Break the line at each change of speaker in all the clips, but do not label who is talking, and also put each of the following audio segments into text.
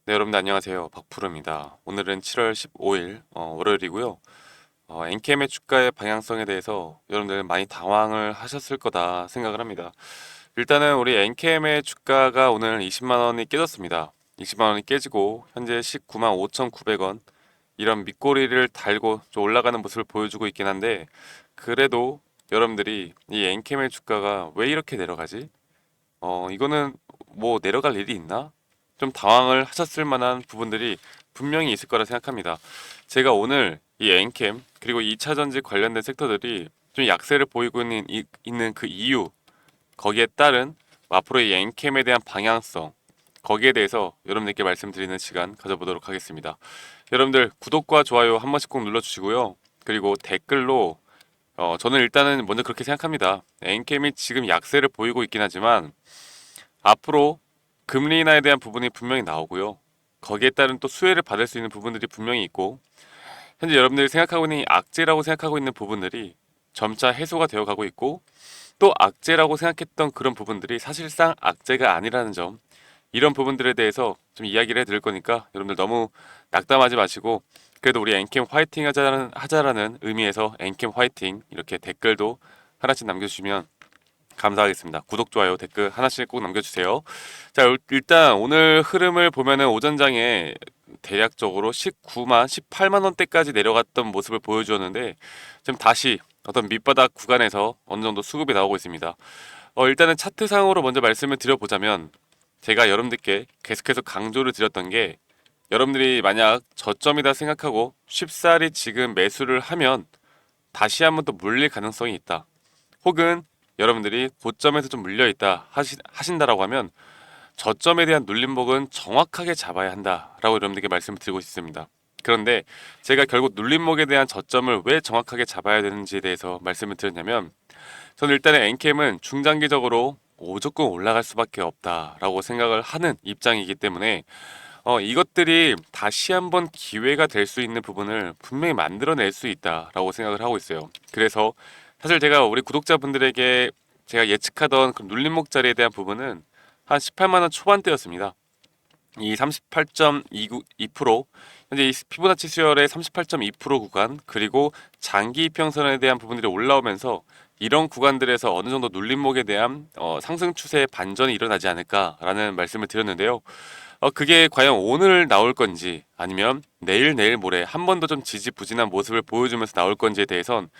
네, 여러분들 안녕하세요. 박프로입니다. 오늘은 7월 15일 월요일이고요. 엔캠의 주가의 방향성에 대해서 여러분들 많이 당황을 하셨을 거다 생각을 합니다. 일단은 우리 엔캠의 주가가 오늘 20만 원이 깨졌습니다. 20만 원이 깨지고 현재 19만 5,900원 이런 밑꼬리를 달고 좀 올라가는 모습을 보여주고 있긴 한데, 그래도 여러분들이 이 엔캠의 주가가 왜 이렇게 내려가지? 이거는 뭐 내려갈 일이 있나? 좀 당황을 하셨을 만한 부분들이 분명히 있을 거라 생각합니다. 제가 오늘 이 엔캠 그리고 2차 전지 관련된 섹터들이 좀 약세를 보이고 있는 그 이유, 거기에 따른 앞으로 이 엔캠에 대한 방향성, 거기에 대해서 여러분들께 말씀드리는 시간 가져보도록 하겠습니다. 여러분들 구독과 좋아요 한 번씩 꼭 눌러주시고요. 그리고 댓글로 저는 일단은 먼저 그렇게 생각합니다. 엔캠이 지금 약세를 보이고 있긴 하지만 앞으로 금리 인하에 대한 부분이 분명히 나오고요. 거기에 따른 또 수혜를 받을 수 있는 부분들이 분명히 있고, 현재 여러분들이 생각하고 있는 이 악재라고 생각하고 있는 부분들이 점차 해소가 되어 가고 있고, 또 악재라고 생각했던 그런 부분들이 사실상 악재가 아니라는 점, 이런 부분들에 대해서 좀 이야기를 해드릴 거니까 여러분들 너무 낙담하지 마시고, 그래도 우리 엔캠 화이팅 하자라는 의미에서 엔캠 화이팅 이렇게 댓글도 하나씩 남겨주시면 감사하겠습니다. 구독, 좋아요, 댓글 하나씩 꼭 남겨주세요. 자, 일단 오늘 흐름을 보면은 오전장에 대략적으로 19만, 18만 원대까지 내려갔던 모습을 보여주었는데, 지금 다시 어떤 밑바닥 구간에서 어느 정도 수급이 나오고 있습니다. 일단은 차트상으로 먼저 말씀을 드려보자면, 제가 여러분들께 계속해서 강조를 드렸던 게, 여러분들이 만약 저점이다 생각하고 쉽사리 지금 매수를 하면 다시 한번 또 물릴 가능성이 있다. 혹은 여러분들이 고점에서 좀 물려있다 하신다라고 하면 저점에 대한 눌림목은 정확하게 잡아야 한다라고 여러분들께 말씀을 드리고 있습니다. 그런데 제가 결국 눌림목에 대한 저점을 왜 정확하게 잡아야 되는지에 대해서 말씀을 드렸냐면, 저는 일단은 엔캠은 중장기적으로 무조건 올라갈 수밖에 없다라고 생각을 하는 입장이기 때문에 이것들이 다시 한번 기회가 될 수 있는 부분을 분명히 만들어낼 수 있다라고 생각을 하고 있어요. 그래서 사실 제가 우리 구독자분들에게 제가 예측하던 그 눌림목 자리에 대한 부분은 한 18만 원 초반대였습니다. 이 38.2% 현재 이 피보나치 수열의 38.2% 구간, 그리고 장기 이평선에 대한 부분들이 올라오면서 이런 구간들에서 어느 정도 눌림목에 대한 상승 추세의 반전이 일어나지 않을까라는 말씀을 드렸는데요. 그게 과연 오늘 나올 건지 아니면 내일 모레 한 번 더 좀 지지부진한 모습을 보여주면서 나올 건지에 대해선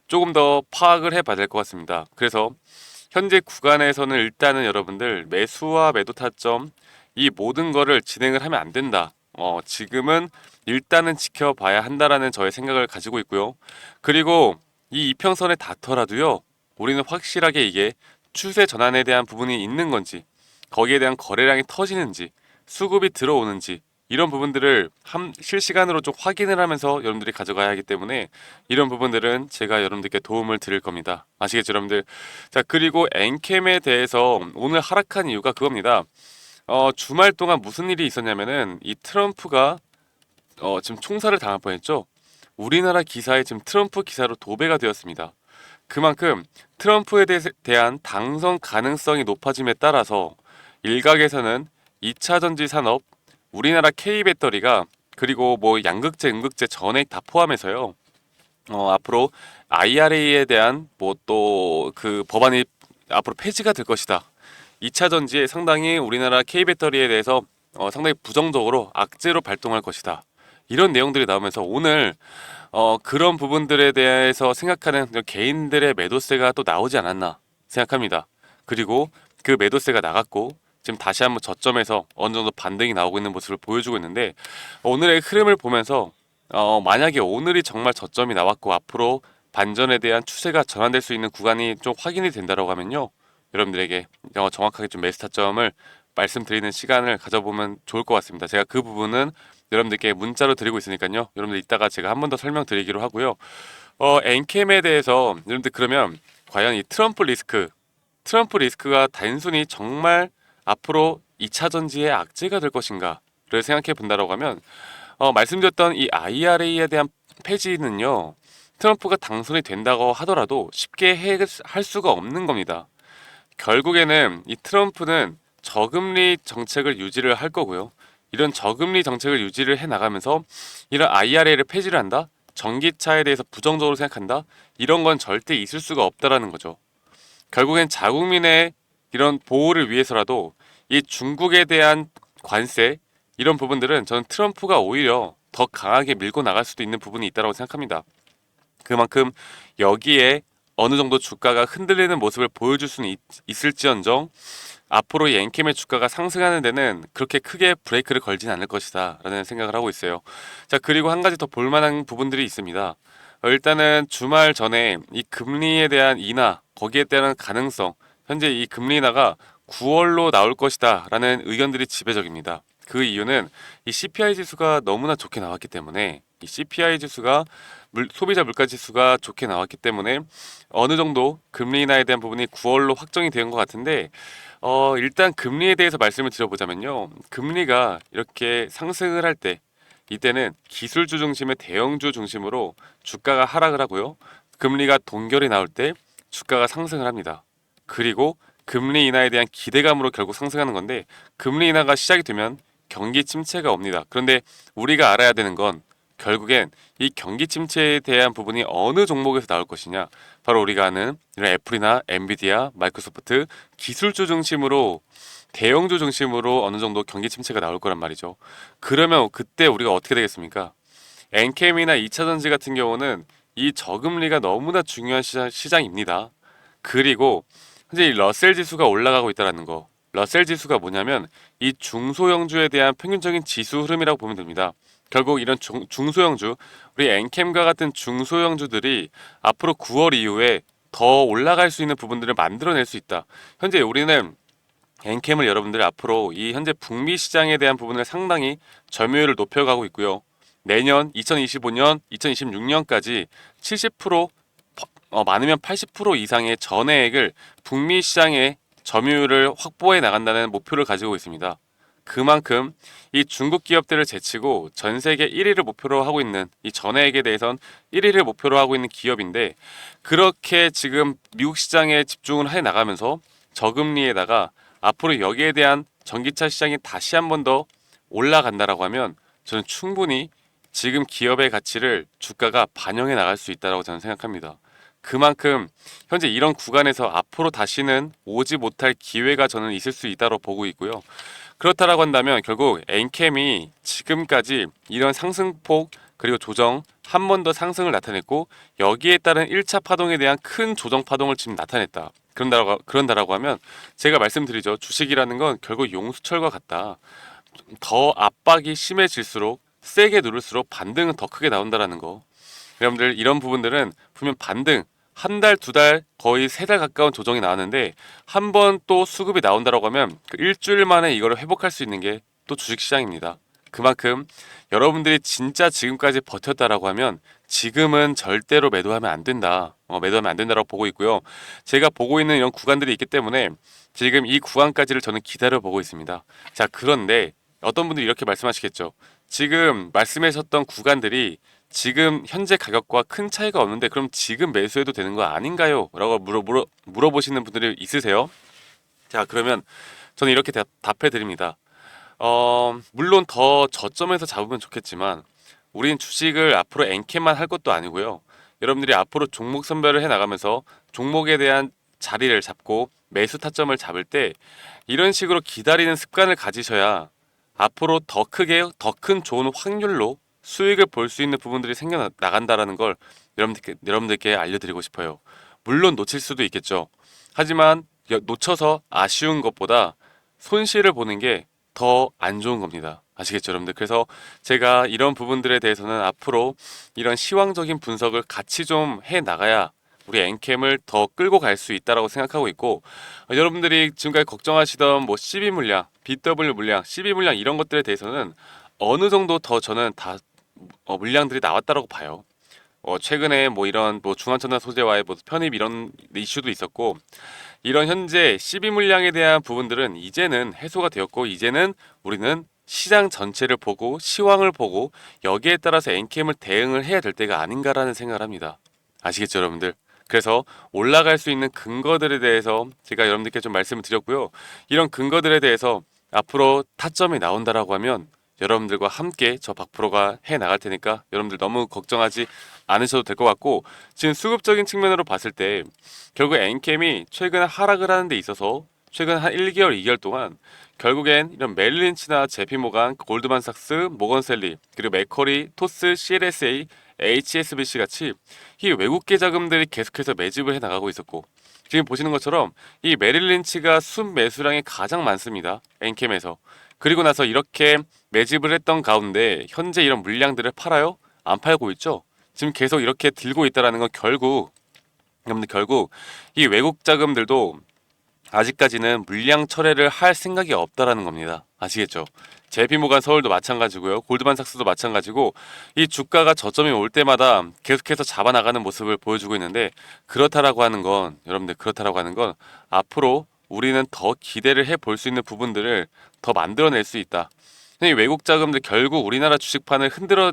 조금 더 파악을 해봐야 될 것 같습니다. 그래서 현재 구간에서는 일단은 여러분들 매수와 매도 타점 이 모든 거를 진행을 하면 안 된다. 지금은 일단은 지켜봐야 한다라는 저의 생각을 가지고 있고요. 그리고 이 이평선에 닿더라도요, 우리는 확실하게 이게 추세 전환에 대한 부분이 있는 건지, 거기에 대한 거래량이 터지는지, 수급이 들어오는지, 이런 부분들을 실시간으로 좀 확인을 하면서 여러분들이 가져가야 하기 때문에 이런 부분들은 제가 여러분들께 도움을 드릴 겁니다. 아시겠죠, 여러분들? 자, 그리고 엔캠에 대해서 오늘 하락한 이유가 그겁니다. 주말 동안 무슨 일이 있었냐면은 이 트럼프가 지금 총살을 당할 뻔했죠. 우리나라 기사에 지금 트럼프 기사로 도배가 되었습니다. 그만큼 트럼프에 대한 당선 가능성이 높아짐에 따라서 일각에서는 2차 전지 산업, 우리나라 K 배터리가, 그리고 뭐 양극재, 음극재 전액 다 포함해서요. 앞으로 IRA에 대한 뭐 또 그 법안이 앞으로 폐지가 될 것이다. 2차 전지에 상당히 우리나라 K 배터리에 대해서 상당히 부정적으로 악재로 발동할 것이다. 이런 내용들이 나오면서 오늘 그런 부분들에 대해서 생각하는 개인들의 매도세가 또 나오지 않았나 생각합니다. 그리고 그 매도세가 나갔고 지금 다시 한번 저점에서 어느 정도 반등이 나오고 있는 모습을 보여주고 있는데, 오늘의 흐름을 보면서 만약에 오늘이 정말 저점이 나왔고 앞으로 반전에 대한 추세가 전환될 수 있는 구간이 좀 확인이 된다고 하면요, 여러분들에게 정확하게 좀 매수 타점을 말씀드리는 시간을 가져보면 좋을 것 같습니다. 제가 그 부분은 여러분들께 문자로 드리고 있으니까요. 여러분들 이따가 제가 한 번 더 설명드리기로 하고요. 엔캠에 대해서 여러분들 그러면 과연 이 트럼프 리스크가 단순히 정말 앞으로 2차 전지의 악재가 될 것인가를 생각해 본다라고 하면, 말씀드렸던 이 IRA에 대한 폐지는요, 트럼프가 당선이 된다고 하더라도 쉽게 할 수가 없는 겁니다. 결국에는 이 트럼프는 저금리 정책을 유지를 할 거고요. 이런 저금리 정책을 유지를 해 나가면서 이런 IRA를 폐지를 한다? 전기차에 대해서 부정적으로 생각한다? 이런 건 절대 있을 수가 없다라는 거죠. 결국엔 자국민의 이런 보호를 위해서라도 이 중국에 대한 관세 이런 부분들은 저는 트럼프가 오히려 더 강하게 밀고 나갈 수도 있는 부분이 있다고 생각합니다. 그만큼 여기에 어느 정도 주가가 흔들리는 모습을 보여줄 수는 있을지언정 앞으로 이 엔캠의 주가가 상승하는 데는 그렇게 크게 브레이크를 걸진 않을 것이다 라는 생각을 하고 있어요. 자, 그리고 한 가지 더 볼만한 부분들이 있습니다. 일단은 주말 전에 이 금리에 대한 인하 거기에 대한 가능성 현재 이 금리 인하가 9월로 나올 것이다 라는 의견들이 지배적입니다. 그 이유는 이 CPI 지수가 너무나 좋게 나왔기 때문에 이 CPI 지수가 소비자 물가 지수가 좋게 나왔기 때문에 어느 정도 금리 인하에 대한 부분이 9월로 확정이 된 것 같은데 일단 금리에 대해서 말씀을 드려보자면요. 금리가 이렇게 상승을 할 때 이때는 기술주 중심의 대형주 중심으로 주가가 하락을 하고요. 금리가 동결이 나올 때 주가가 상승을 합니다. 그리고 금리 인하에 대한 기대감으로 결국 상승하는 건데 금리 인하가 시작이 되면 경기 침체가 옵니다. 그런데 우리가 알아야 되는 건 결국엔 이 경기 침체에 대한 부분이 어느 종목에서 나올 것이냐 바로 우리가 아는 이런 애플이나 엔비디아, 마이크로소프트 기술주 중심으로 대형주 중심으로 어느 정도 경기 침체가 나올 거란 말이죠. 그러면 그때 우리가 어떻게 되겠습니까? 엔캠이나 2차전지 같은 경우는 이 저금리가 너무나 중요한 시장입니다. 그리고 현재 이 러셀 지수가 올라가고 있다는 거. 러셀 지수가 뭐냐면 이 중소형주에 대한 평균적인 지수 흐름이라고 보면 됩니다. 결국 이런 중소형주, 우리 엔캠과 같은 중소형주들이 앞으로 9월 이후에 더 올라갈 수 있는 부분들을 만들어낼 수 있다. 현재 우리는 엔캠을 여러분들 앞으로 이 현재 북미 시장에 대한 부분을 상당히 점유율을 높여가고 있고요. 내년 2025년, 2026년까지 70% 많으면 80% 이상의 전해액을 북미 시장에 점유율을 확보해 나간다는 목표를 가지고 있습니다. 그만큼 이 중국 기업들을 제치고 전 세계 1위를 목표로 하고 있는 이 전해액에 대해선 1위를 목표로 하고 있는 기업인데 그렇게 지금 미국 시장에 집중을 해 나가면서 저금리에다가 앞으로 여기에 대한 전기차 시장이 다시 한 번 더 올라간다라고 하면 저는 충분히 지금 기업의 가치를 주가가 반영해 나갈 수 있다고 저는 생각합니다. 그만큼 현재 이런 구간에서 앞으로 다시는 오지 못할 기회가 저는 있을 수 있다고 보고 있고요. 그렇다라고 한다면 결국 엔캠이 지금까지 이런 상승폭 그리고 조정 한 번 더 상승을 나타냈고 여기에 따른 1차 파동에 대한 큰 조정 파동을 지금 나타냈다. 그런다라고 하면 제가 말씀드리죠. 주식이라는 건 결국 용수철과 같다. 더 압박이 심해질수록 세게 누를수록 반등은 더 크게 나온다라는 거. 여러분들 이런 부분들은 보면 반등 한 달, 두 달, 거의 세 달 가까운 조정이 나왔는데 한 번 또 수급이 나온다라고 하면 그 일주일 만에 이거를 회복할 수 있는 게 또 주식시장입니다. 그만큼 여러분들이 진짜 지금까지 버텼다라고 하면 지금은 절대로 매도하면 안 된다. 매도하면 안 된다라고 보고 있고요. 제가 보고 있는 이런 구간들이 있기 때문에 지금 이 구간까지를 저는 기다려보고 있습니다. 자, 그런데 어떤 분들이 이렇게 말씀하시겠죠. 지금 말씀하셨던 구간들이 지금 현재 가격과 큰 차이가 없는데 그럼 지금 매수해도 되는 거 아닌가요? 라고 물어보시는 분들이 있으세요. 자, 그러면 저는 이렇게 답해 드립니다. 물론 더 저점에서 잡으면 좋겠지만 우린 주식을 앞으로 엔캐만 할 것도 아니고요. 여러분들이 앞으로 종목 선별을 해 나가면서 종목에 대한 자리를 잡고 매수 타점을 잡을 때 이런 식으로 기다리는 습관을 가지셔야 앞으로 더 크게 더 큰 좋은 확률로 수익을 볼 수 있는 부분들이 생겨 나간다라는 걸 여러분들께 알려드리고 싶어요. 물론 놓칠 수도 있겠죠. 하지만 놓쳐서 아쉬운 것보다 손실을 보는 게 더 안 좋은 겁니다. 아시겠죠, 여러분들? 그래서 제가 이런 부분들에 대해서는 앞으로 이런 시황적인 분석을 같이 좀 해 나가야 우리 엔캠을 더 끌고 갈 수 있다라고 생각하고 있고 여러분들이 지금까지 걱정하시던 뭐 12 물량, BW 물량, 12 물량 이런 것들에 대해서는 어느 정도 더 저는 다 물량들이 나왔다라고 봐요. 최근에 뭐 이런 뭐 중앙천단 소재와의 뭐 편입 이런 이슈도 있었고 이런 현재 12 물량에 대한 부분들은 이제는 해소가 되었고 이제는 우리는 시장 전체를 보고 시황을 보고 여기에 따라서 엔캠을 대응을 해야 될 때가 아닌가라는 생각을 합니다. 아시겠죠, 여러분들? 그래서 올라갈 수 있는 근거들에 대해서 제가 여러분들께 좀 말씀을 드렸고요. 이런 근거들에 대해서 앞으로 타점이 나온다라고 하면 여러분들과 함께 저 박프로가 해 나갈 테니까 여러분들 너무 걱정하지 않으셔도 될 것 같고, 지금 수급적인 측면으로 봤을 때 결국 엔캠이 최근 하락을 하는 데 있어서 최근 한 1개월, 2개월 동안 결국엔 이런 메릴 린치나 제피 모간, 골드만삭스, 모건셀리, 그리고 맥커리, 토스, CLSA, HSBC 같이 이 외국계 자금들이 계속해서 매집을 해 나가고 있었고, 지금 보시는 것처럼 이 메릴 린치가 순 매수량이 가장 많습니다. 엔캠에서. 그리고 나서 이렇게 매집을 했던 가운데 현재 이런 물량들을 팔아요? 안 팔고 있죠? 지금 계속 이렇게 들고 있다라는 건 결국, 여러분들 결국 이 외국 자금들도 아직까지는 물량 철회를 할 생각이 없다라는 겁니다. 아시겠죠? JP모간 서울도 마찬가지고요. 골드만삭스도 마찬가지고, 이 주가가 저점이 올 때마다 계속해서 잡아나가는 모습을 보여주고 있는데, 그렇다라고 하는 건, 여러분들 그렇다라고 하는 건 앞으로 우리는 더 기대를 해볼 수 있는 부분들을 더 만들어낼 수 있다. 이 외국 자금들 결국 우리나라 주식판을 흔들어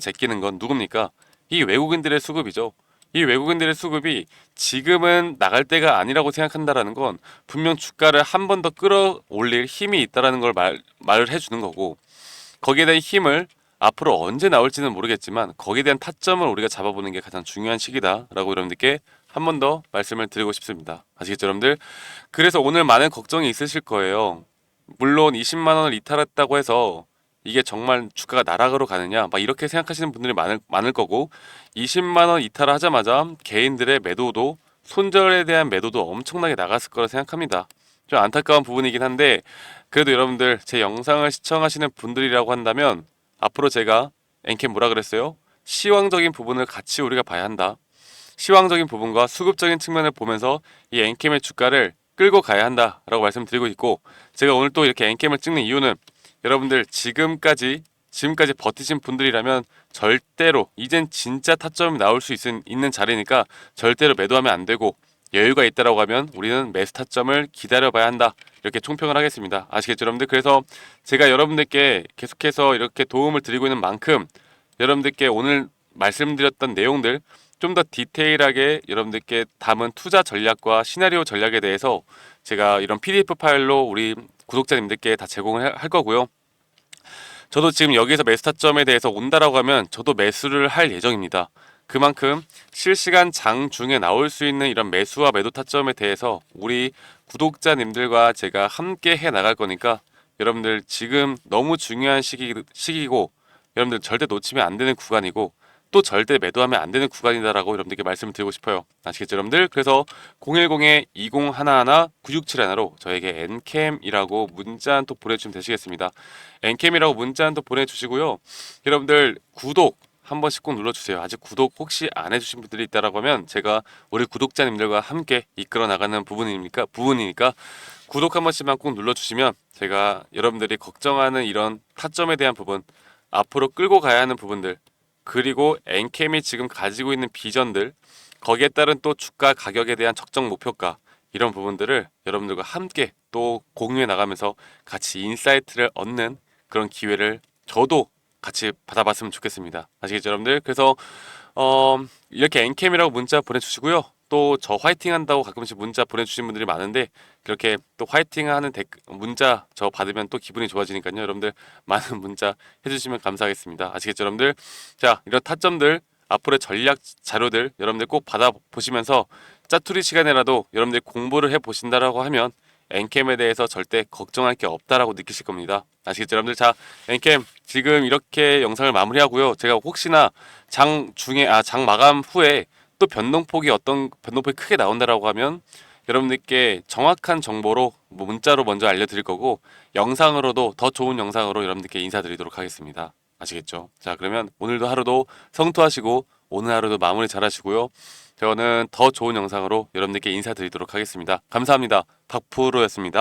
제끼는 건 누굽니까? 이 외국인들의 수급이죠. 이 외국인들의 수급이 지금은 나갈 때가 아니라고 생각한다라는 건 분명 주가를 한 번 더 끌어올릴 힘이 있다라는 걸 말을 해주는 거고, 거기에 대한 힘을 앞으로 언제 나올지는 모르겠지만 거기에 대한 타점을 우리가 잡아보는 게 가장 중요한 시기다라고 여러분들께 한 번 더 말씀을 드리고 싶습니다. 아시겠죠, 여러분들? 그래서 오늘 많은 걱정이 있으실 거예요. 물론 20만 원을 이탈했다고 해서 이게 정말 주가가 나락으로 가느냐 막 이렇게 생각하시는 분들이 많을 거고, 20만 원 이탈하자마자 개인들의 매도도, 손절에 대한 매도도 엄청나게 나갔을 거라 생각합니다. 좀 안타까운 부분이긴 한데, 그래도 여러분들 제 영상을 시청하시는 분들이라고 한다면 앞으로 제가 엔캠 뭐라 그랬어요? 시황적인 부분을 같이 우리가 봐야 한다. 시황적인 부분과 수급적인 측면을 보면서 이 엔캠의 주가를 끌고 가야 한다라고 말씀드리고 있고, 제가 오늘 또 이렇게 엔캠을 찍는 이유는 여러분들 지금까지 버티신 분들이라면 절대로 이젠 진짜 타점이 나올 수 있는 자리니까 절대로 매도하면 안 되고, 여유가 있다라고 하면 우리는 매수 타점을 기다려봐야 한다, 이렇게 총평을 하겠습니다. 아시겠죠, 여러분들? 그래서 제가 여러분들께 계속해서 이렇게 도움을 드리고 있는 만큼 여러분들께 오늘 말씀드렸던 내용들 좀 더 디테일하게 여러분들께 담은 투자 전략과 시나리오 전략에 대해서 제가 이런 PDF 파일로 우리 구독자님들께 다 제공을 할 거고요. 저도 지금 여기서 매수 타점에 대해서 온다라고 하면 저도 매수를 할 예정입니다. 그만큼 실시간 장 중에 나올 수 있는 이런 매수와 매도 타점에 대해서 우리 구독자님들과 제가 함께 해 나갈 거니까, 여러분들 지금 너무 중요한 시기고 여러분들 절대 놓치면 안 되는 구간이고, 또 절대 매도하면 안 되는 구간이다라고 여러분들께 말씀을 드리고 싶어요. 아시겠죠, 여러분들? 그래서 010-2011-9671로 저에게 NCAM이라고 문자 한 톡 보내주시면 되시겠습니다. NCAM이라고 문자 한 톡 보내주시고요. 여러분들 구독 한 번씩 꼭 눌러주세요. 아직 구독 혹시 안 해주신 분들이 있다라고 하면 제가 우리 구독자님들과 함께 이끌어 나가는 부분이니까 구독 한 번씩만 꼭 눌러주시면 제가 여러분들이 걱정하는 이런 타점에 대한 부분, 앞으로 끌고 가야 하는 부분들, 그리고 엔캠이 지금 가지고 있는 비전들, 거기에 따른 또 주가 가격에 대한 적정 목표가, 이런 부분들을 여러분들과 함께 또 공유해 나가면서 같이 인사이트를 얻는 그런 기회를 저도 같이 받아봤으면 좋겠습니다. 아시겠죠, 여러분들? 그래서 이렇게 엔캠이라고 문자 보내주시고요. 또 저 화이팅 한다고 가끔씩 문자 보내주신 분들이 많은데, 그렇게 또 화이팅 하는 문자 저 받으면 또 기분이 좋아지니까요. 여러분들 많은 문자 해주시면 감사하겠습니다. 아시겠죠, 여러분들? 자, 이런 타점들, 앞으로의 전략 자료들 여러분들 꼭 받아보시면서 짜투리 시간에라도 여러분들 공부를 해보신다라고 하면 엔캠에 대해서 절대 걱정할 게 없다라고 느끼실 겁니다. 아시겠죠, 여러분들? 자, 엔캠 지금 이렇게 영상을 마무리하고요. 제가 혹시나 장 마감 후에 또 어떤 변동폭이 크게 나온다라고 하면 여러분들께 정확한 정보로 문자로 먼저 알려드릴 거고, 영상으로도 더 좋은 영상으로 여러분들께 인사드리도록 하겠습니다. 아시겠죠? 자, 그러면 오늘도 하루도 성투하시고 오늘 하루도 마무리 잘 하시고요. 저는 더 좋은 영상으로 여러분들께 인사드리도록 하겠습니다. 감사합니다. 박프로였습니다.